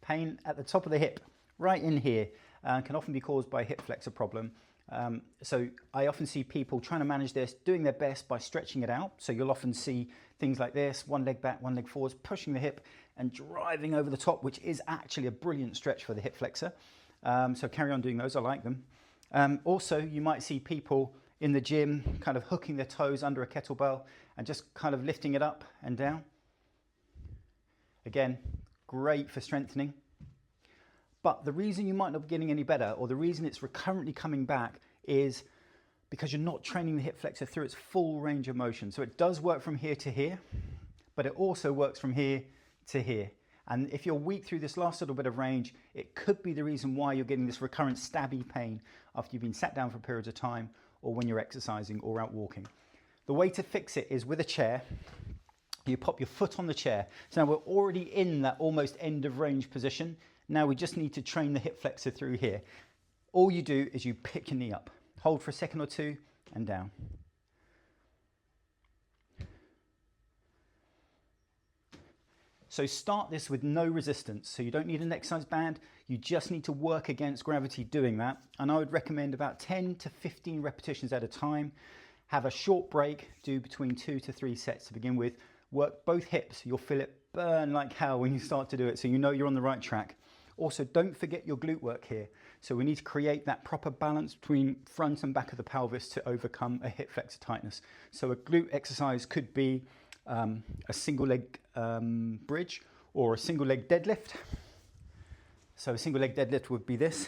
Pain at the top of the hip, right in here, can often be caused by a hip flexor problem. So I often see people trying to manage this, doing their best by stretching it out. So you'll often see things like this, one leg back, one leg forwards, pushing the hip and driving over the top, which is actually a brilliant stretch for the hip flexor. So carry on doing those, I like them. Also, you might see people in the gym kind of hooking their toes under a kettlebell and just kind of lifting it up and down. Again, great for strengthening. But the reason you might not be getting any better, or the reason it's recurrently coming back, is because you're not training the hip flexor through its full range of motion. So it does work from here to here, but it also works from here to here. And if you're weak through this last little bit of range, it could be the reason why you're getting this recurrent stabby pain after you've been sat down for periods of time, or when you're exercising or out walking. The way to fix it is with a chair. You pop your foot on the chair. So now we're already in that almost end of range position. Now we just need to train the hip flexor through here. All you do is you pick your knee up, hold for a second or two, and down. So start this with no resistance. So you don't need an exercise band. You just need to work against gravity doing that. And I would recommend about 10 to 15 repetitions at a time. Have a short break, do between 2 to 3 sets to begin with. Work both hips. You'll feel it burn like hell when you start to do it, so you know you're on the right track. Also, don't forget your glute work here. So we need to create that proper balance between front and back of the pelvis to overcome a hip flexor tightness. So a glute exercise could be a single leg bridge or a single leg deadlift. So a single leg deadlift would be this.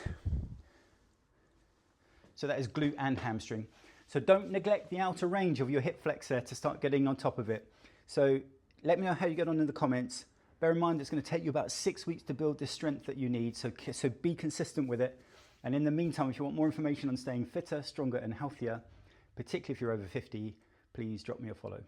So that is glute and hamstring. So don't neglect the outer range of your hip flexor to start getting on top of it. So let me know how you get on in the comments. Bear in mind it's going to take you about 6 weeks to build this strength that you need, so be consistent with it. And in the meantime, if you want more information on staying fitter, stronger and healthier, particularly if you're over 50, please drop me a follow.